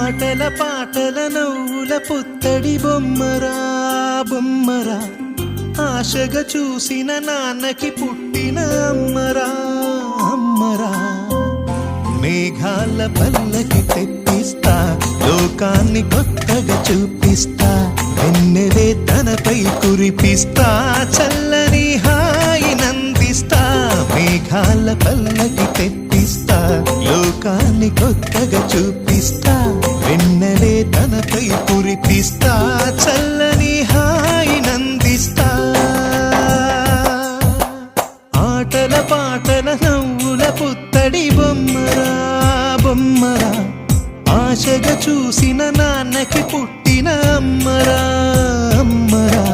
ఆటల పాటల నవ్వుల పుత్తడి బొమ్మరా బొమ్మరా, ఆశగా చూసిన నాన్నకి పుట్టిన అమ్మరా అమ్మరా. మేఘాల పల్లకి తెప్పిస్తా, లోకాన్ని కొత్తగా చూపిస్తా, వెన్నెలే తనపై కురిపిస్తా, చల్లని హాయి నందిస్తా. మేఘాల పల్లకి తెప్పిస్తా, లోకాన్ని కొత్తగా చూపిస్తా, వెన్నెలే తనపై కురిపిస్తా, చల్లని హాయి నందిస్తా. ఆటల పాటల నవ్వుల పుత్తడి బొమ్మరా బొమ్మరా, ఆశగా చూసిన నాన్నకి పుట్టిన అమ్మరా అమ్మరా.